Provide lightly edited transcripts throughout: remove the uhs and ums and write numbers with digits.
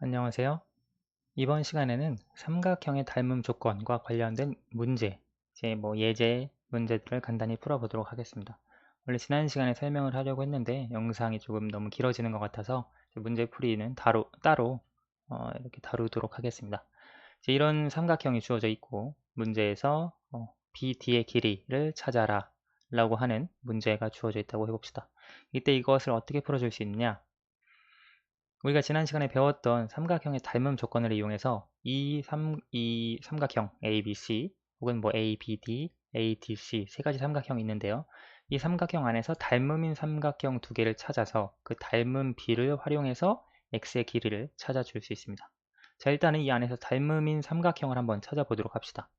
안녕하세요. 이번 시간에는 삼각형의 닮음 조건과 관련된 문제, 예제 문제들을 간단히 풀어보도록 하겠습니다. 원래 지난 시간에 설명을 하려고 했는데 영상이 조금 너무 길어지는 것 같아서 문제 풀이는 따로 이렇게 다루도록 하겠습니다. 이런 삼각형이 주어져 있고 문제에서 BD의 길이를 찾아라 라고 하는 문제가 주어져 있다고 해봅시다. 이때 이것을 어떻게 풀어줄 수 있느냐? 우리가 지난 시간에 배웠던 삼각형의 닮음 조건을 이용해서 이 삼각형 ABC 혹은 ABD, ADC 세 가지 삼각형이 있는데요. 이 삼각형 안에서 닮음인 삼각형 두 개를 찾아서 그 닮음 B를 활용해서 X의 길이를 찾아줄 수 있습니다. 자, 일단은 이 안에서 닮음인 삼각형을 한번 찾아보도록 합시다.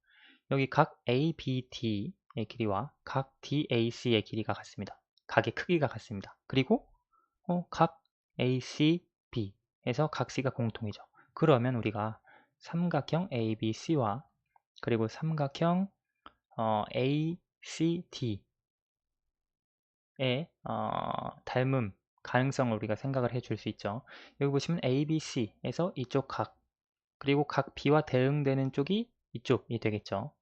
여기 각 ABD의 길이와 각 DAC의 길이가 같습니다. 각의 크기가 같습니다. 그리고 각 AC, B에서 각 C가 공통이죠. 그러면 우리가 삼각형 ABC와 그리고 삼각형 ACD의 닮음 가능성을 우리가 생각을 해줄 수 있죠. 여기 보시면 ABC에서 이쪽 각 그리고 각 B와 대응되는 쪽이 이쪽이 되겠죠.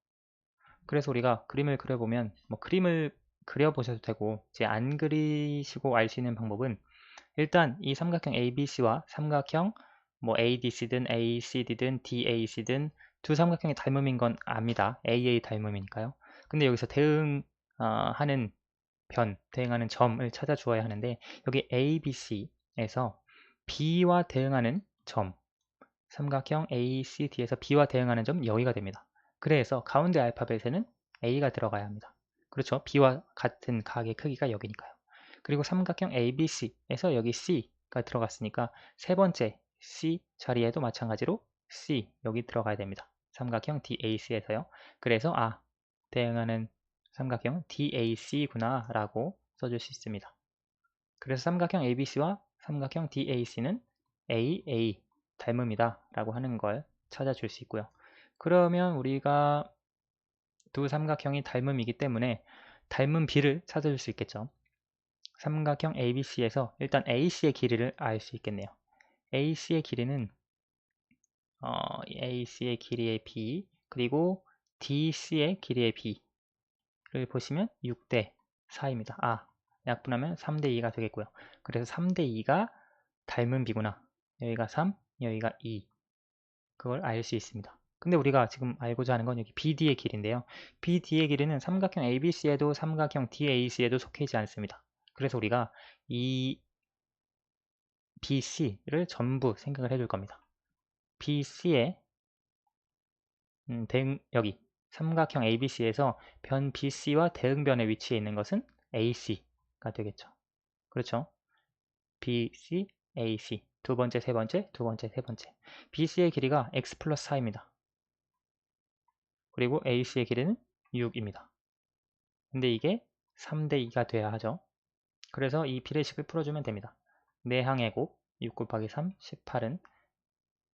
그래서 우리가 그림을 그려보면 그림을 그려보셔도 되고 이제 안 그리시고 알 수 있는 방법은 일단 이 삼각형 ABC와 삼각형 ADC든 ACD든 DAC든 두 삼각형이 닮음인 건 압니다. AA 닮음이니까요. 근데 여기서 대응하는 대응하는 점을 찾아 주어야 하는데 여기 ABC에서 B와 대응하는 점, 삼각형 ACD에서 B와 대응하는 점 여기가 됩니다. 그래서 가운데 알파벳에는 A가 들어가야 합니다. 그렇죠? B와 같은 각의 크기가 여기니까요. 그리고 삼각형 ABC에서 여기 C가 들어갔으니까 세 번째 C 자리에도 마찬가지로 C 여기 들어가야 됩니다. 삼각형 DAC에서요. 그래서 대응하는 삼각형 DAC구나 라고 써줄 수 있습니다. 그래서 삼각형 ABC와 삼각형 DAC는 AA 닮음이다 라고 하는 걸 찾아줄 수 있고요. 그러면 우리가 두 삼각형이 닮음이기 때문에 닮음 B를 찾아줄 수 있겠죠. 삼각형 ABC에서 일단 AC의 길이를 알 수 있겠네요. AC의 길이는 AC의 길이의 B 그리고 DC의 길이의 B를 보시면 6대 4입니다. 약분하면 3대 2가 되겠고요. 그래서 3대 2가 닮은 B구나. 여기가 3, 여기가 2. 그걸 알 수 있습니다. 근데 우리가 지금 알고자 하는 건 여기 BD의 길인데요. BD의 길이는 삼각형 ABC에도 삼각형 DAC에도 속해 있지 않습니다. 그래서 우리가 이 BC를 전부 생각을 해줄 겁니다. BC의 여기 삼각형 ABC에서 변 BC와 대응변의 위치에 있는 것은 AC가 되겠죠. 그렇죠? BC, AC 두 번째, 세 번째, 두 번째, 세 번째. BC의 길이가 X 플러스 4입니다. 그리고 AC의 길이는 6입니다. 근데 이게 3대 2가 돼야 하죠. 그래서 이 비례식을 풀어주면 됩니다. 내항의 곱 6 곱하기 3, 18은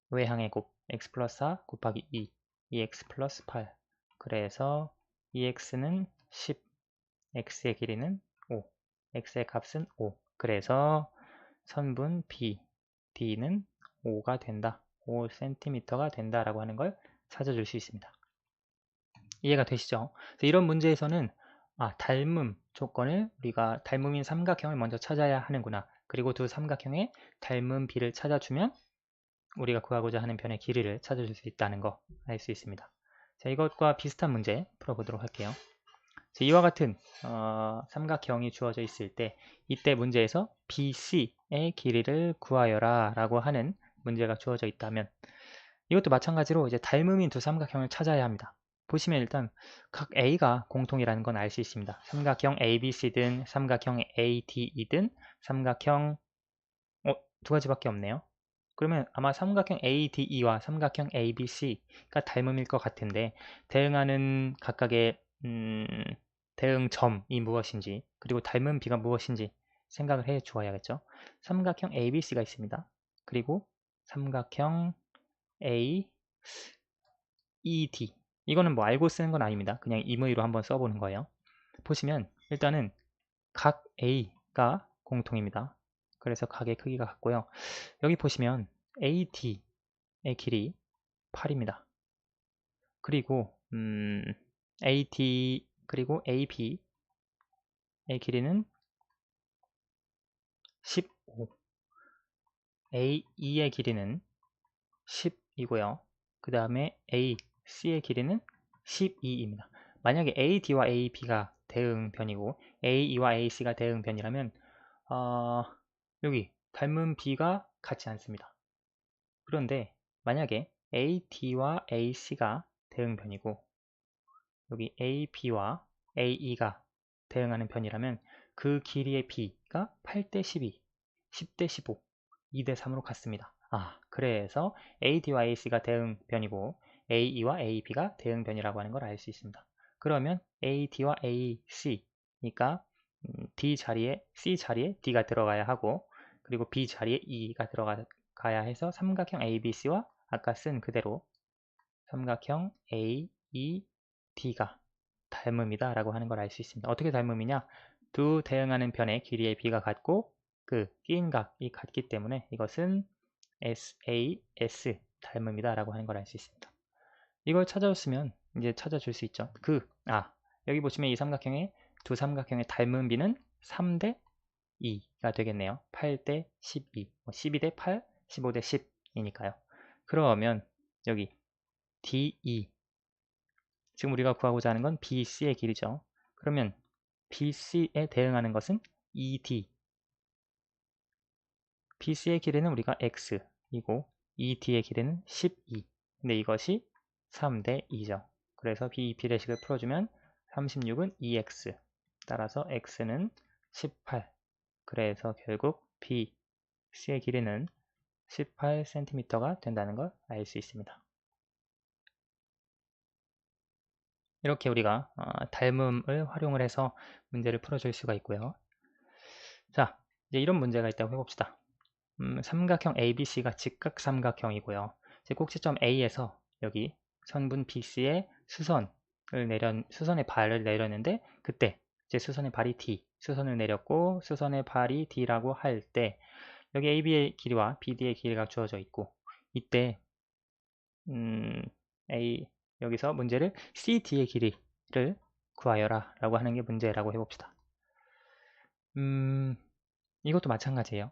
외항의 곱 x 플러스 4 곱하기 2, 2x 플러스 8. 그래서 2x는 10, x의 길이는 5, x의 값은 5. 그래서 선분 B, D는 5가 된다. 5cm가 된다라고 하는 걸 찾아줄 수 있습니다. 이해가 되시죠? 이런 문제에서는 닮음 조건을 우리가 닮음인 삼각형을 먼저 찾아야 하는구나. 그리고 두 삼각형의 닮음 B를 찾아주면 우리가 구하고자 하는 변의 길이를 찾아줄 수 있다는 거 알 수 있습니다. 자, 이것과 비슷한 문제 풀어보도록 할게요. 자, 이와 같은 삼각형이 주어져 있을 때 이때 문제에서 BC의 길이를 구하여라 라고 하는 문제가 주어져 있다면 이것도 마찬가지로 이제 닮음인 두 삼각형을 찾아야 합니다. 보시면 일단 각 A가 공통이라는 건 알 수 있습니다. 삼각형 ABC든 삼각형 ADE든 삼각형 두 가지밖에 없네요. 그러면 아마 삼각형 ADE와 삼각형 ABC가 닮음일 것 같은데 대응하는 각각의 대응점이 무엇인지 그리고 닮은 B가 무엇인지 생각을 해 주어야겠죠. 삼각형 ABC가 있습니다. 그리고 삼각형 A, ED 이거는 알고 쓰는 건 아닙니다. 그냥 임의로 한번 써보는 거예요. 보시면 일단은 각 A가 공통입니다. 그래서 각의 크기가 같고요. 여기 보시면 AD의 길이 8입니다. 그리고 AD 그리고 AB의 길이는 15, AE의 길이는 10이고요. 그 다음에 AC의 길이는 12입니다. 만약에 AD와 AB가 대응변이고 AE와 AC가 대응변이라면 여기 닮은 B가 같지 않습니다. 그런데 만약에 AD와 AC가 대응변이고 여기 AB와 AE가 대응하는 변이라면 그 길이의 B가 8대 12, 10대 15, 2대 3으로 같습니다. 그래서 AD와 AC가 대응변이고 AE와 AB가 대응변이라고 하는 걸 알 수 있습니다. 그러면 AD와 AC니까 D 자리에 C 자리에 D가 들어가야 하고 그리고 B 자리에 E가 들어가야 해서 삼각형 ABC와 아까 쓴 그대로 삼각형 AED가 닮음이다 라고 하는 걸 알 수 있습니다. 어떻게 닮음이냐? 두 대응하는 변의 길이의 B가 같고 그 끼인 각이 같기 때문에 이것은 SAS 닮음이다 라고 하는 걸 알 수 있습니다. 이걸 찾아줬으면 이제 찾아줄 수 있죠. 여기 보시면 이 삼각형의 두 삼각형의 닮은 B는 3대 2가 되겠네요. 8대 12, 12대 8, 15대 10이니까요. 그러면 여기 DE 지금 우리가 구하고자 하는 건 BC의 길이죠. 그러면 BC에 대응하는 것은 ED BC의 길이는 우리가 X이고 ED의 길이는 12 근데 이것이 3대 2죠. 그래서 B 비례식을 풀어주면 36은 2X 따라서 X는 18 그래서 결국 BC의 길이는 18cm가 된다는 걸 알 수 있습니다. 이렇게 우리가 닮음을 활용을 해서 문제를 풀어줄 수가 있고요. 자, 이제 이런 문제가 있다고 해봅시다. 삼각형 ABC가 직각삼각형이고요. 이제 꼭지점 A에서 여기 선분 BC에 수선의 발을 내렸는데 그때 이제 수선의 발이 D, 수선을 내렸고 수선의 발이 D라고 할 때 여기 AB의 길이와 BD의 길이가 주어져 있고 이때 여기서 문제를 CD의 길이를 구하여라 라고 하는 게 문제라고 해봅시다. 이것도 마찬가지예요.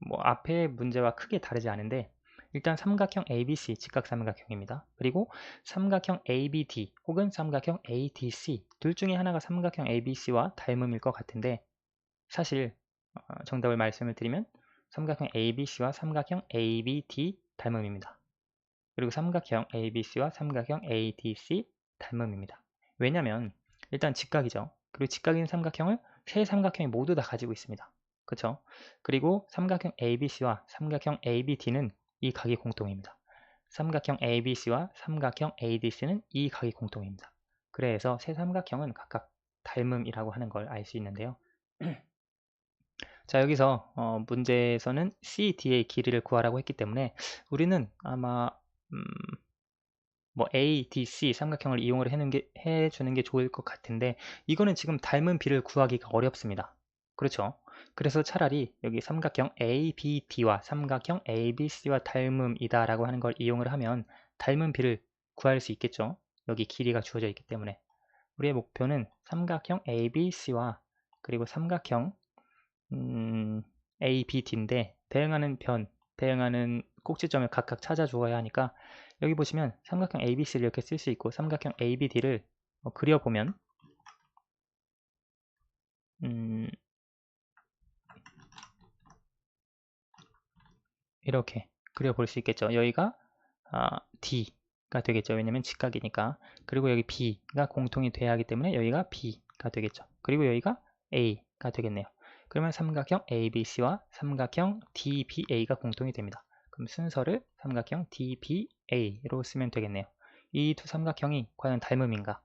뭐 앞의 문제와 크게 다르지 않은데 일단 삼각형 ABC 직각삼각형입니다. 그리고 삼각형 ABD 혹은 삼각형 ADC 둘 중에 하나가 삼각형 ABC와 닮음일 것 같은데 사실 정답을 말씀을 드리면 삼각형 ABC와 삼각형 ABD 닮음입니다. 그리고 삼각형 ABC와 삼각형 ADC 닮음입니다. 왜냐하면 일단 직각이죠. 그리고 직각인 삼각형을 세 삼각형이 모두 다 가지고 있습니다. 그렇죠? 그리고 삼각형 ABC와 삼각형 ABD는 이 각이 공통입니다. 삼각형 ABC와 삼각형 ADC는 이 각이 공통입니다. 그래서 세 삼각형은 각각 닮음이라고 하는 걸 알 수 있는데요. 자, 여기서 문제에서는 CD의 길이를 구하라고 했기 때문에 우리는 아마 뭐 A, D, C 삼각형을 이용을 해주는 게 좋을 것 같은데 이거는 지금 닮은 B를 구하기가 어렵습니다. 그렇죠? 그래서 차라리 여기 삼각형 ABD와 삼각형 ABC와 닮음이다 라고 하는 걸 이용을 하면 닮은 B를 구할 수 있겠죠? 여기 길이가 주어져 있기 때문에 우리의 목표는 삼각형 ABC와 그리고 삼각형 ABD인데 대응하는 꼭지점을 각각 찾아주어야 하니까 여기 보시면 삼각형 ABC를 이렇게 쓸 수 있고 삼각형 ABD를 그려보면 이렇게 그려볼 수 있겠죠. 여기가 D가 되겠죠. 왜냐면 직각이니까. 그리고 여기 B가 공통이 돼야 하기 때문에 여기가 B가 되겠죠. 그리고 여기가 A가 되겠네요. 그러면 삼각형 ABC와 삼각형 DBA가 공통이 됩니다. 그럼 순서를 삼각형 DBA로 쓰면 되겠네요. 이 두 삼각형이 과연 닮음인가?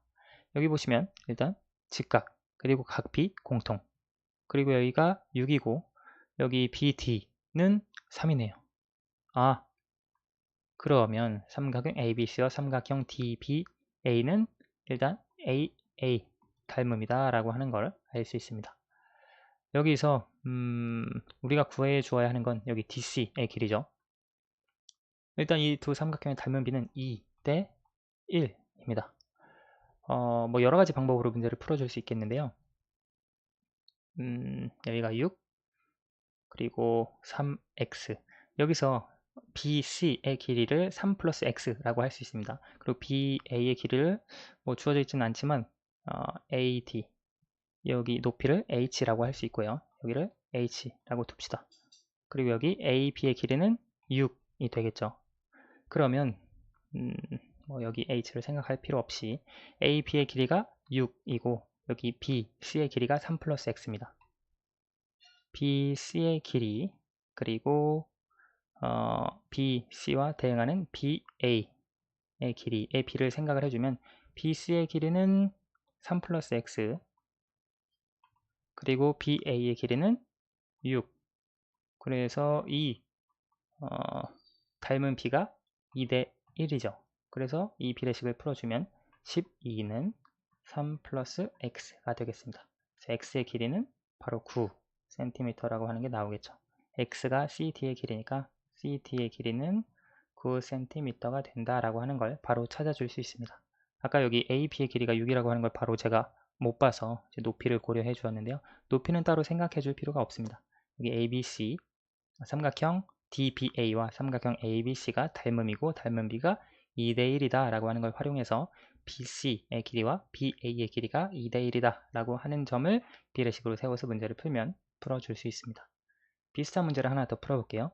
여기 보시면 일단 직각, 그리고 각B 공통, 그리고 여기가 6이고 여기 BD는 3이네요. 그러면 삼각형 ABC와 삼각형 DBA는 일단 AA 닮음이다 라고 하는 걸 알 수 있습니다. 여기서 우리가 구해 주어야 하는 건 여기 DC의 길이죠. 일단 이 두 삼각형의 닮은 비는 2 대 1입니다. 뭐 여러 가지 방법으로 문제를 풀어줄 수 있겠는데요. 여기가 6, 그리고 3x. 여기서 BC의 길이를 3 플러스 x라고 할 수 있습니다. 그리고 BA의 길이를 뭐 주어져 있지는 않지만 AD, 여기 높이를 h라고 할 수 있고요. 여기를 h라고 둡시다. 그리고 여기 AB의 길이는 6이 되겠죠. 그러면 뭐 여기 h를 생각할 필요 없이 AB의 길이가 6이고 여기 BC의 길이가 3 플러스 x입니다. BC의 길이 그리고 BC와 대응하는 BA의 길이의 b를 생각을 해주면 BC의 길이는 3 플러스 x 그리고 BA의 길이는 6. 그래서 이 닮은 b가 2 대 1이죠. 그래서 이 비례식을 풀어주면 12는 3 플러스 x가 되겠습니다. x의 길이는 바로 9cm라고 하는 게 나오겠죠. x가 CD의 길이니까 CD의 길이는 9cm가 된다라고 하는 걸 바로 찾아줄 수 있습니다. 아까 여기 AB의 길이가 6이라고 하는 걸 바로 제가 못 봐서 높이를 고려해 주었는데요. 높이는 따로 생각해 줄 필요가 없습니다. 여기 ABC, 삼각형 DBA와 삼각형 ABC가 닮음이고 닮은 비가 2 대 1이다 라고 하는 걸 활용해서 BC의 길이와 BA의 길이가 2 대 1이다 라고 하는 점을 비례식으로 세워서 문제를 풀면 풀어줄 수 있습니다. 비슷한 문제를 하나 더 풀어볼게요.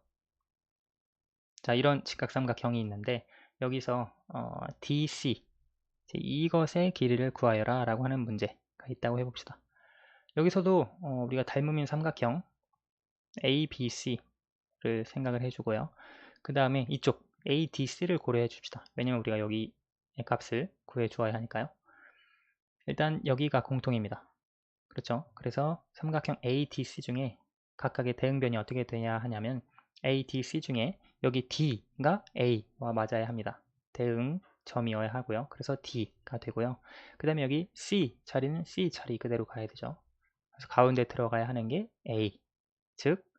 자, 이런 직각삼각형이 있는데 여기서 DC, 이것의 길이를 구하여라 라고 하는 문제가 있다고 해봅시다. 여기서도 우리가 닮음인 삼각형 ABC를 생각을 해주고요. 그 다음에 이쪽 ADC를 고려해 줍시다. 왜냐면 우리가 여기의 값을 구해 주어야 하니까요. 일단 여기가 공통입니다. 그렇죠? 그래서 삼각형 ADC 중에 각각의 대응변이 어떻게 되냐 하냐면 ADC 중에 여기 D가 A와 맞아야 합니다. 대응점이어야 하고요. 그래서 D가 되고요. 그 다음에 여기 C 자리는 C 자리 그대로 가야 되죠. 그래서 가운데 들어가야 하는 게 A, 즉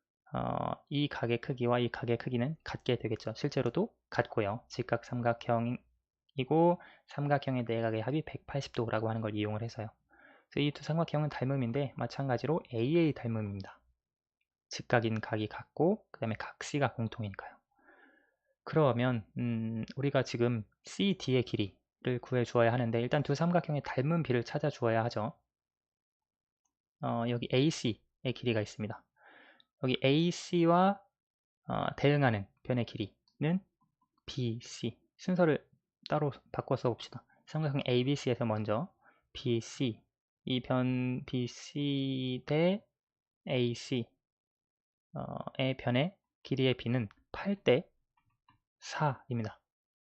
이 각의 크기와 이 각의 크기는 같게 되겠죠. 실제로도 같고요. 직각 삼각형이고 삼각형의 내각의 합이 180도라고 하는 걸 이용을 해서요. 이 두 삼각형은 닮음인데 마찬가지로 AA 닮음입니다. 직각인 각이 같고 그 다음에 각C가 공통이니까요. 그러면 우리가 지금 CD의 길이를 구해 주어야 하는데 일단 두 삼각형의 닮은 비를 찾아 주어야 하죠. 여기 AC의 길이가 있습니다. 여기 AC와 대응하는 변의 길이는 BC. 순서를 따로 바꿔 써봅시다. 삼각형 ABC에서 먼저 BC, 이 변 BC 대 AC 의 변의 길이의 B는 8대 4입니다.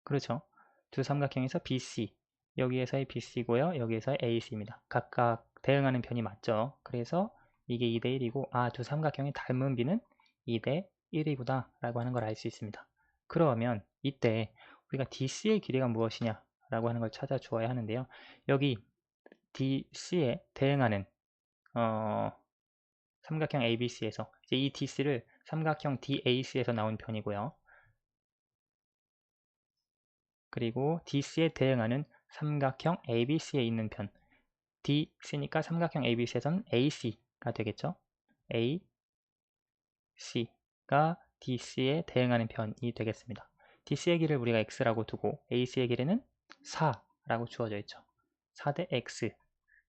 그렇죠? 두 삼각형에서 BC, 여기에서의 BC고요. 여기에서의 AC입니다. 각각 대응하는 변이 맞죠? 그래서 이게 2 대 1이고 두 삼각형의 닮은 B는 2 대 1이구나 라고 하는 걸 알 수 있습니다. 그러면 이때 우리가 DC의 길이가 무엇이냐 라고 하는 걸 찾아 주어야 하는데요. 여기 DC에 대응하는 삼각형 ABC에서 이제 이 DC를 삼각형 DAC에서 나온 변이고요. 그리고 DC에 대응하는 삼각형 ABC에 있는 변 DC니까 삼각형 ABC에서는 AC가 되겠죠. AC가 DC에 대응하는 변이 되겠습니다. DC의 길이를 우리가 X라고 두고 AC의 길이는 4라고 주어져 있죠. 4 대 X.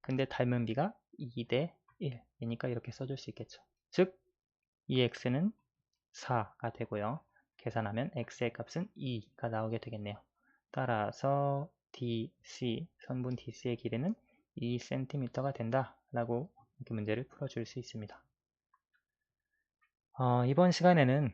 근데 닮은 비가 2 대 1이니까 이렇게 써줄 수 있겠죠. 즉, 이 X는 4가 되고요. 계산하면 X의 값은 2가 나오게 되겠네요. 따라서 DC, 선분 DC의 길이는 2cm가 된다 라고 이렇게 문제를 풀어줄 수 있습니다. 이번 시간에는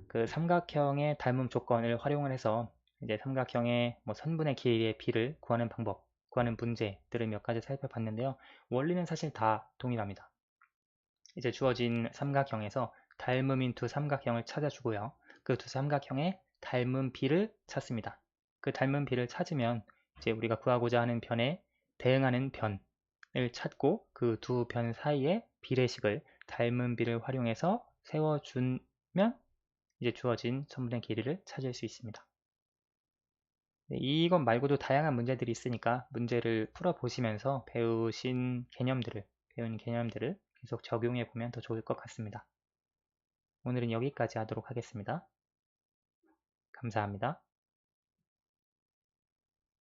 그 삼각형의 닮음 조건을 활용을 해서 이제 삼각형의 뭐 선분의 길이의 비를 구하는 방법, 구하는 문제들을 몇 가지 살펴봤는데요. 원리는 사실 다 동일합니다. 이제 주어진 삼각형에서 닮음인 두 삼각형을 찾아주고요. 그 두 삼각형의 닮은 비를 찾습니다. 그 닮은 비를 찾으면 이제 우리가 구하고자 하는 변에 대응하는 변을 찾고 그 두 변 사이의 비례식을 닮은 비를 활용해서 세워주면 이제 주어진 천분의 길이를 찾을 수 있습니다. 네, 이것 말고도 다양한 문제들이 있으니까 문제를 풀어보시면서 배운 개념들을 계속 적용해 보면 더 좋을 것 같습니다. 오늘은 여기까지 하도록 하겠습니다. 감사합니다.